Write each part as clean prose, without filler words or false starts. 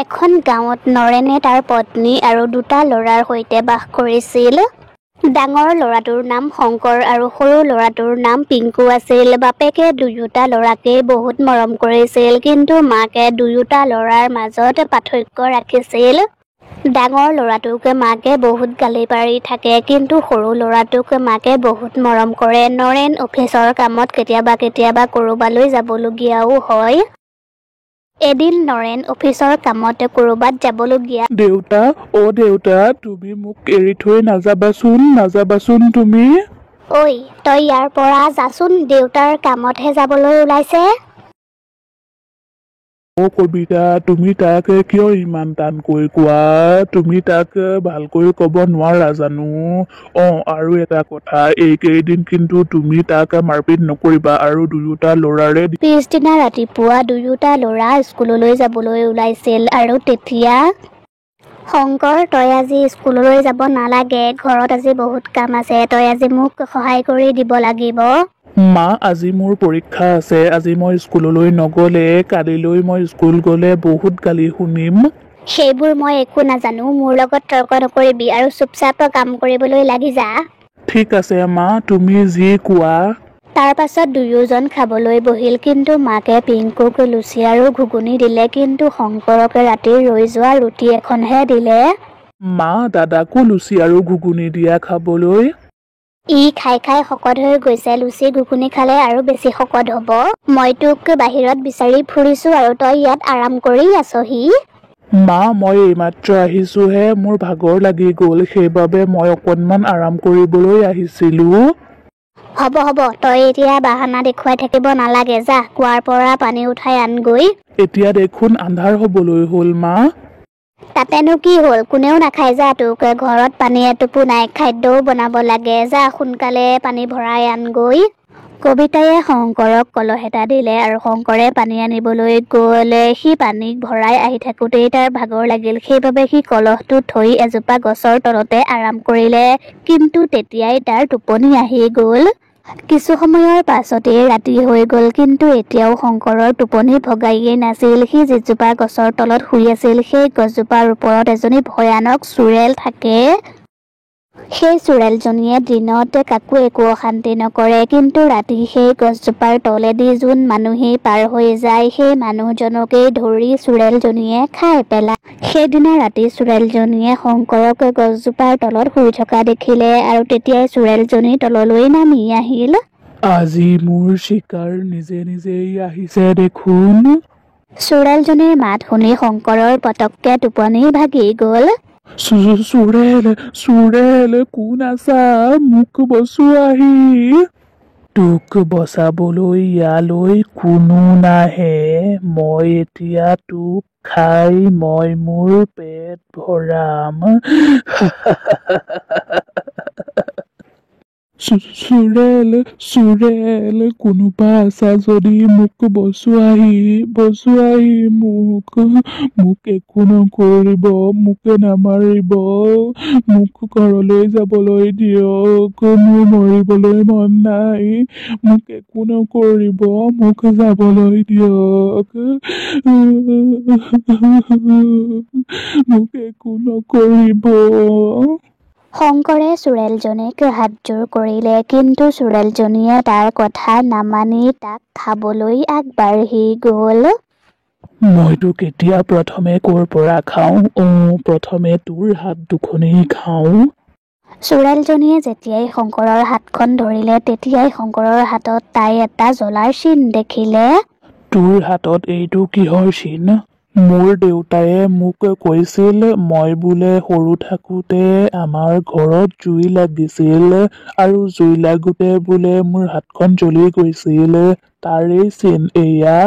এখন গাঁৱত নৰেনে তাৰ পত্নী আৰু দুটা ল'ৰাৰ সৈতে বাস কৰিছিল। ডাঙৰ ল'ৰাটোৰ নাম শংকৰ আৰু সৰু ল'ৰাটোৰ নাম পিংকু আছিল। বাপেকে দুয়োটা ল'ৰাকে বহুত মৰম কৰিছিল, কিন্তু মাকে দুয়োটা ল'ৰাৰ মাজত পাৰ্থক্য ৰাখিছিল। ডাঙৰ ল'ৰাটোক মাকে বহুত গালি পাৰি থাকে, কিন্তু সৰু ল'ৰাটোক মাকে বহুত মৰম কৰে। নৰেন অফিচৰ কামত কেতিয়াবা ক'ৰবালৈ যাবলগীয়াও হয়। এদিন নৰেন অফিচৰ কামত ক'ৰবাত যাবলগীয়া। দেউতা, অ' দেউতা, তুমি মোক এৰি থৈ নাযাবাচোন তুমি। ঐ, তই ইয়াৰ পৰা যাচোন, দেউতাৰ কামতহে যাবলৈ ওলাইছে। অ' কবিতা, তুমি তাক কিয় ইমান টানকৈ কোৱা? তুমি তাক ভালকৈ ক'ব নোৱাৰা জানো? আৰু এটা কথা, এইকেইদিন কিন্তু তুমি তাক মাৰপিট নকৰিবা আৰু দুয়োটা ল'ৰাৰে। পিছদিনা ৰাতিপুৱা দুয়োটা ল'ৰা স্কুললৈ যাবলৈ ওলাইছিল আৰু তেতিয়া শংকৰ, তই আজি স্কুললৈ যাব নালাগে, ঘৰত আজি বহুত কাম আছে, তই আজি মোক সহায় কৰি দিব লাগিব। মা, আজি মোৰ পৰীক্ষা আছে, আজি মই স্কুললৈ নগ'লে কালিলৈ মই স্কুল গ'লে বহুত গালি শুনিম। সেইবোৰ মই একো নাজানো, মোৰ লগত তৰ্ক নকৰিবি আৰু চুপচাপ কাম কৰিবলৈ লাগি যা। ঠিক আছে মা, তুমি যি কোৱা। তাৰ পাছত দুয়োজন খাবলৈ বহিল, কিন্তু মাকে পিংকুক লুচি আৰু ঘুগুনি দিলে, কিন্তু শংকৰক ৰাতিৰ ৰৈ যোৱা ৰুটি এখনহে দিলে। মা, দাদাকো লুচি আৰু ঘুগুনি দিয়া খাবলৈ। ই খাই খাই শকত হৈ গৈছে, লুচি ঘুগুনি খালে আৰু বেছি শকত হ'ব। মই তোক বাহিৰত বিচাৰি ফুৰিছো আৰু তই ইয়াত আৰাম কৰি আছহি। মা, মই এইমাত্ৰ আহিছোহে, মোৰ ভাগৰ লাগি গ'ল, সেইবাবে মই অকণমান আৰাম কৰিবলৈ আহিছিলো। হ'ব, তই এতিয়া বাহানা দেখুৱাই থাকিব নালাগে, যা কুঁৱাৰ পৰা পানী উঠাই আনগৈ। এতিয়া দেখোন আন্ধাৰ হ'বলৈ হ'ল মা। তাতেনো কি হ'ল, কোনেও নাখায়, যা, তোক ঘৰত পানী এটোপো নাই, খাদ্যও বনাব লাগে, যা সোনকালে পানী ভৰাই আনগৈ। কবিতায়ে শংকৰক কলহ এটা দিলে আৰু শংকৰে পানী আনিবলৈ গ'লে সি পানী ভৰাই আহি থাকোঁতেই তাৰ ভাগৰ লাগিল, সেইবাবে সি কলহটো থৈ এজোপা গছৰ তলতে আৰাম কৰিলে, কিন্তু তেতিয়াই তাৰ টোপনি আহি গ'ল। কিছু সময়ৰ পাছতেই ৰাতি হৈ গ'ল, কিন্তু এতিয়াও শংকৰৰ টোপনি ভগাইয়েই নাছিল। সি যিজোপা গছৰ তলত শুই আছিল, সেই গছজোপাৰ ওপৰত এজনী ভয়ানক চোৰেল থাকে। সেই চোৰেলজনীয়ে দিনত কাকো একো অশান্তি নকৰে, কিন্তু ৰাতি সেই গছজোপাৰ তলেদি যোন মানুহেই পাৰ হৈ যায়, সেই মানুহজনকেই ধৰি চোৰেলজনীয়ে খাই পেলায়। সেইদিনা ৰাতি চোৰেলজনীয়ে শংকৰক গছজোপাৰ তলত শুই থকা দেখিলে আৰু তেতিয়াই চোৰেলজনী তললৈ নামি আহিল। আজি মোৰ চিকাৰ নিজেই আহিছে দেখোন। চোৰেলজনীৰ মাত শুনি শংকৰৰ পতককে টোপনি ভাগি গ'ল। চোৰেল, কোন আছা? মোক বচোৱাহি। তোক বচাবলৈ ইয়ালৈ কোনো নাহে, মই এতিয়া তোক খাই মই মোৰ পেট ভৰাম। চোৰেল, কোনোবা আছা যদি মোক বচোৱাহি মোক একো নকৰিব, মোক নামাৰিব, মোক ঘৰলৈ যাবলৈ দিয়ক, মোৰ মৰিবলৈ মন নাই, মোক একো নকৰিব, মোক যাবলৈ দিয়ক, মোক একো নকৰিব। শংকৰে চোৰেলজনীক হাতজোৰ কৰিলে, কিন্তু চোৰেলজনীয়ে তাৰ কথা নামানি তাক খাবলৈ আগবাঢ়ি গ'ল। মই তোক এতিয়া প্ৰথমে ক'ৰ পৰা খাওঁ? প্ৰথমে তোৰ হাত দুখনেই খাওঁ। চোৰেলজনীয়ে যেতিয়াই শংকৰৰ হাতখন ধৰিলে, তেতিয়াই শংকৰৰ হাতত তাই এটা জ্বলাৰ চিন দেখিলে। তোৰ হাতত এইটো কিহৰ চিন? মোৰ দেউতায়ে মোক কৈছিল, মই বোলে সৰু থাকোতে আমাৰ ঘৰত জুই লাগিছিল আৰু জুই লাগোতে বোলে মোৰ হাতখন জ্বলি গৈছিল, তাৰে চিন এয়া।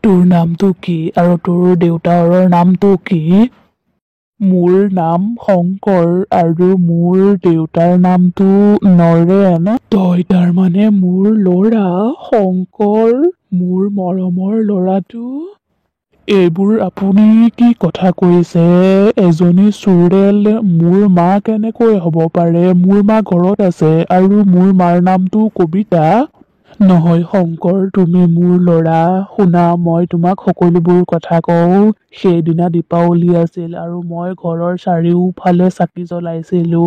তোৰ নামটো কি আৰু তোৰ দেউতাৰৰ নামটো কি? মোৰ নাম শংকৰ আৰু মোৰ দেউতাৰ নামটো নৰেন। তই তাৰমানে মোৰ ল'ৰা শংকৰ, মোৰ মৰমৰ ল'ৰাটো। এইবোৰ আপুনি কি কথা কৈছে? এজনী চোৰেল মোৰ মা কেনেকৈ হ'ব পাৰে? মোৰ মা ঘৰত আছে আৰু মোৰ মাৰ নামটো কবিতা। নহয় শংকৰ, তুমি মোৰ ল'ৰা। শুনা, মই তোমাক সকলোবোৰ কথা কওঁ। সেইদিনা দীপাৱলী আছিল আৰু মই ঘৰৰ চাৰিওফালে চাকি জ্বলাইছিলো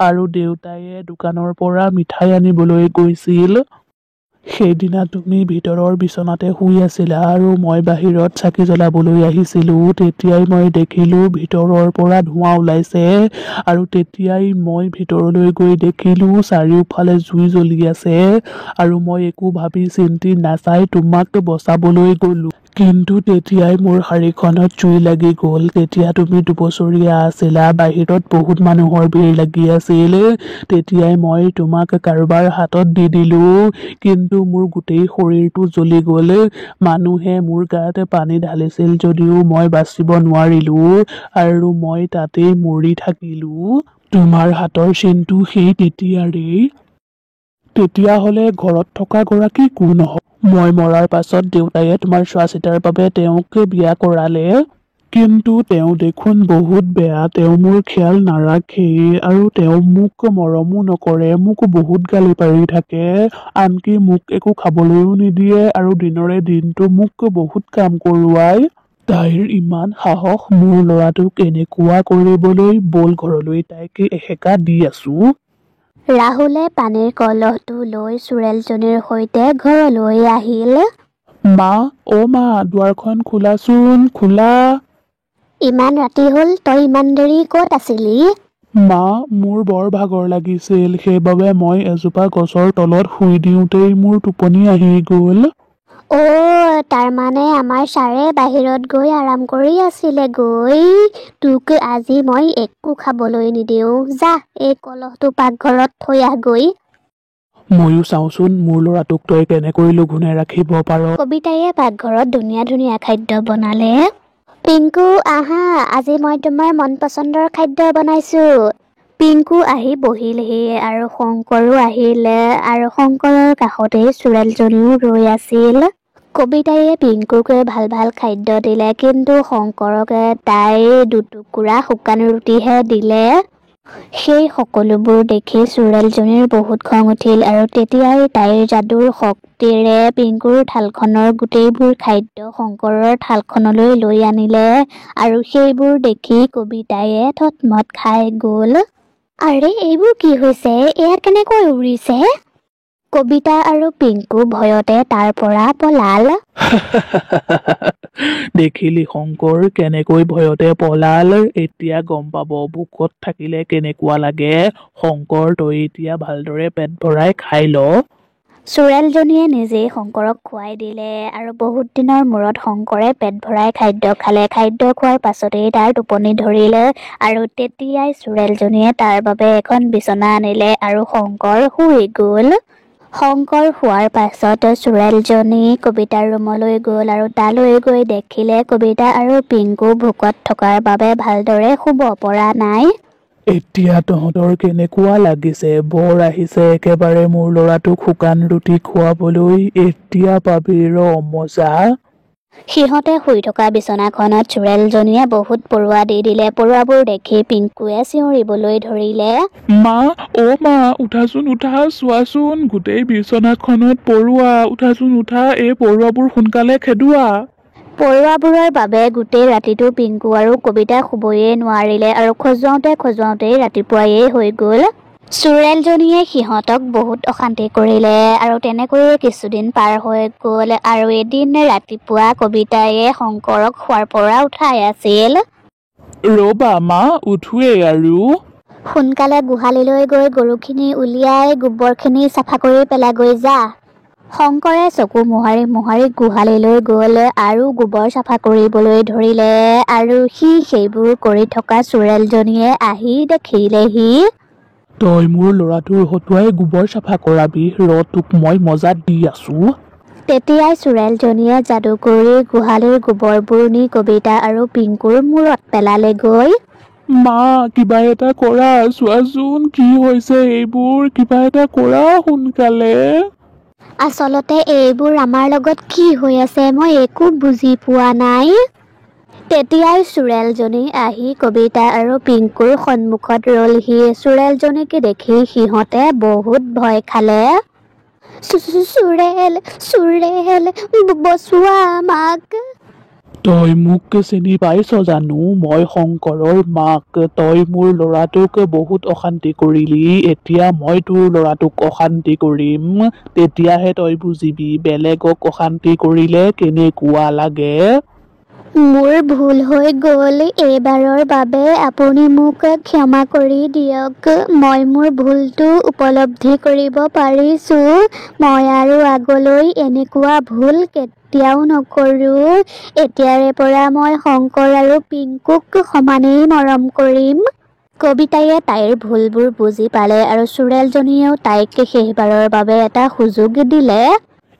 আৰু দেউতায়ে দোকানৰ পৰা মিঠাই আনিবলৈ গৈছিল। সেইদিনা তুমি ভিতৰৰ বিচনাতে শুই আছিলা আৰু মই বাহিৰত চাকি জ্বলাবলৈ আহিছিলো। তেতিয়াই মই দেখিলো ভিতৰৰ পৰা ধোঁৱা ওলাইছে আৰু তেতিয়াই মই ভিতৰলৈ গৈ দেখিলো চাৰিওফালে জুই জ্বলি আছে আৰু মই একো ভাবি চিন্তি নাচাই তোমাক বচাবলৈ গলো। কিন্তু তেতিয়াই মোৰ শাৰীখনত জুই লাগি গ'ল। তেতিয়া তুমি দুবছৰীয়া আছিলা, বাহিৰত বহুত মানুহৰ ভিৰ লাগি আছিল। তেতিয়াই মই তোমাক কাৰোবাৰ হাতত দি দিলো, কিন্তু মোৰ গোটেই শৰীৰটো জ্বলি গ'ল। মানুহে মোৰ গাত পানী ঢালিছিল যদিও মই বাচিব নোৱাৰিলো আৰু মই তাতেই মৰি থাকিলো। তোমাৰ হাতৰ চিনটো সেই তেতিয়াৰেই। তেতিয়াহ'লে ঘৰত থকা গৰাকী কোন হয়? মই মৰাৰ পাছত দেউতায়ে তোমাৰ চোৱা চিতাৰ বাবে তেওঁক বিয়া কৰালে। কিন্তু তেওঁ দেখোন বহুত বেয়া, তেওঁ মোৰ খেয়াল নাৰাখেই আৰু তেওঁ মোক মৰমো নকৰে, মোক বহুত গালি পাৰি থাকে। আনকি মোক একো খাবলৈও নিদিয়ে আৰু দিনৰে দিনটো মোক বহুত কাম কৰোৱাই। তাইৰ ইমান সাহস মোৰ ল'ৰাটোক এনেকুৱা কৰিবলৈ। ব'ল ঘৰলৈ, তাইক এসেকা দি আছো। ৰাহুলে পানীৰ কলহটো লৈ চোৰেলজনীৰ সৈতে ঘৰলৈ আহিল। মা, অ' মা, দুৱাৰখন খোলাচোন, খোলা। ইমান ৰাতি হ'ল, তই ইমান দেৰি ক'ত আছিলি? মা, মোৰ বৰ ভাগৰ লাগিছিল, সেইবাবে মই এজোপা গছৰ তলত শুই দিওঁতেই মোৰ টোপনি আহি গ'ল। তাৰমানে আমাৰ ছাৰে বাহিৰত গৈ আৰাম কৰি আছিলে গৈ। তোক আজি মই একো খাবলৈ নিদিওঁ। যা, এই কলহটো পাকঘৰত থৈ আহগৈ। ময়ো চাওঁচোন মোৰ ল'ৰাটোক তই কেনেকৈ লঘোণে ৰাখিব পাৰ। কবিতায়ে পাকঘৰত ধুনীয়া ধুনীয়া খাদ্য বনালে। পিংকু, আহা, আজি মই তোমাৰ মন পচন্দৰ খাদ্য বনাইছো। পিংকু আহি বহিলহি আৰু শংকৰো আহিলে আৰু শংকৰৰ কাষতেই চোৰেলজনীও ৰৈ আছিল। কবিতায়ে পিংকুক ভাল ভাল খাদ্য দিলে, কিন্তু শংকৰক তাই দুটুকুৰা শুকান ৰুটিহে দিলে। সেই সকলোবোৰ দেখি চোৰেলজনীৰ বহুত খং উঠিল আৰু তেতিয়াই তাইৰ যাদুৰ শক্তিৰে পিংকুৰ থালখনৰ গোটেইবোৰ খাদ্য শংকৰৰ থালখনলৈ লৈ আনিলে আৰু সেইবোৰ দেখি কবিতায়ে থতমত খাই গ'ল। আৰে, এইবোৰ কি হৈছে? এয়া কেনেকৈ উৰিছে? কবিতা আৰু পিংকু ভয়তে তাৰ পৰা পলাল। দেখিলি শংকৰ কেনেকৈ ভয়তে পলাল? এতিয়া গম পাব ভোকত থাকিলে কেনেকুৱা লাগে। শংকৰ, তই এতিয়া ভালদৰে পেট ভৰাই খাই ল। চোৰেলজনীয়ে নিজেই শংকৰক খুৱাই দিলে আৰু বহুত দিনৰ মূৰত শংকৰে পেট ভৰাই খাদ্য খালে। খাদ্য খোৱাৰ পাছতেই তাৰ টোপনি ধৰিলে আৰু তেতিয়াই চোৰেলজনীয়ে তাৰ বাবে এখন বিচনা আনিলে আৰু শংকৰ শুই গ'ল। শংকৰ শোৱাৰ পাছত চোৰেলজনী কবিতাৰ ৰুমলৈ গ'ল আৰু তালৈ গৈ দেখিলে কবিতা আৰু পিংকু ভোকত থকাৰ বাবে ভালদৰে শুব পৰা নাই। এতিয়া তহঁতৰ কেনেকুৱা লাগিছে? বৰ আহিছে একেবাৰে মোৰ ল'ৰাটোক শুকান ৰুটি খুৱাবলৈ। এতিয়া পাবি ৰ মজা। সিহঁতে শুই থকা বিচনাখনত চোৰেলজনীয়ে বহুত পৰুৱা দি দিলে। পৰুৱাবোৰ দেখি পিংকুৱে চিঞৰিবলৈ ধৰিলে। মা, অ' মা, উঠাচোন উঠা, চোৱাচোন গোটেই বিচনাখনত পৰুৱা। উঠাচোন উঠা, এই পৰুৱাবোৰ সোনকালে খেদোৱা। পৰুৱাবোৰৰ বাবে গোটেই ৰাতিটো পিংকু আৰু কবিতা শুবয়ে নোৱাৰিলে আৰু খজুৱাওতেই ৰাতিপুৱায়েই হৈ গ'ল। চোৰেলজনীয়ে সিহঁতক বহুত অশান্তি কৰিলে আৰু তেনেকৈয়ে কিছুদিন পাৰ হৈ গ'ল আৰু এদিন ৰাতিপুৱা কবিতায়ে শংকৰক শুৱাৰ পৰা উঠাই আছিল। ৰ'বা মা, উঠোৱেই আৰু। সোনকালে গোহালিলৈ গৈ গৰুখিনি উলিয়াই গোবৰখিনি চাফা কৰি পেলাগৈ যা। শংকৰে চকু মোহাৰি মোহাৰি গোহালিলৈ গ'ল আৰু গোবৰ চাফা কৰিবলৈ ধৰিলে আৰু সেইবোৰ কৰি থকা চোৰেলজনীয়ে আহি দেখিলেহি। তই মোৰ ল'ৰাটোৰ হতুৱাই গোবৰ চাফা কৰাবি, ৰ তোক মই মজাত দি আছো। তেতিয়াই চোৰেলজনীয়ে যাদু কৰি গোহালিৰ গোবৰবোৰ নি কবিতা আৰু পিংকুৰ মূৰত পেলালেগৈ। মা, কিবা এটা কৰা, চোৱাচোন কি হৈছে এইবোৰ, কিবা এটা কৰা সোনকালে। আচলতে এইবোৰ আমাৰ লগত কি হৈ আছে মই একো বুজি পোৱা নাই। তেতিয়াই চোৰেলজনী আহি কবিতা আৰু পিংকুৰ সন্মুখত ৰলহি। চোৰেলজনীক দেখি সিহঁতে বহুত ভয় খালে। চুৰেল চুৰেল বচোৱা আমাক। তই মোক চিনি পাইছ জানো? মই শংকৰৰ মাক। তই মোৰ ল'ৰাটোক বহুত অশান্তি কৰিলি, এতিয়া মই তোৰ ল'ৰাটোক অশান্তি কৰিম, তেতিয়াহে তই বুজিবি বেলেগক অশান্তি কৰিলে কেনেকুৱা লাগে। মোৰ ভুল হৈ গ'ল, এইবাৰৰ বাবে আপুনি মোক ক্ষমা কৰি দিয়ক। মই মোৰ ভুলটো উপলব্ধি কৰিব পাৰিছো। মই আৰু আগলৈ এনেকুৱা ভুল কেতিয়াও নকৰোঁ। এতিয়াৰে পৰা মই শংকৰ আৰু পিংকুক সমানেই মৰম কৰিম। কবিতায়ে তাইৰ ভুলবোৰ বুজি পালে আৰু চুৰেলজনীয়েও তাইক শেষবাৰৰ বাবে এটা সুযোগ দিলে।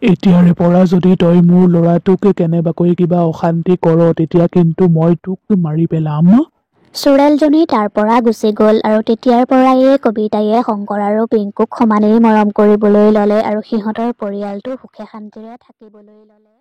এতিয়াৰে পৰা যদি তই মোৰ ল'ৰাটোক কেনেবাকৈ কিবা অশান্তি কৰ, তেতিয়া কিন্তু মই তোক মাৰি পেলাম। চুৰেলজনী তাৰ পৰা গুচি গ'ল আৰু তেতিয়াৰ পৰাই কবিতায়ে শংকৰ আৰু পিংকুক সমানেই মৰম কৰিবলৈ ল'লে আৰু সিহঁতৰ পৰিয়ালটো সুখে শান্তিৰে থাকিবলৈ ল'লে।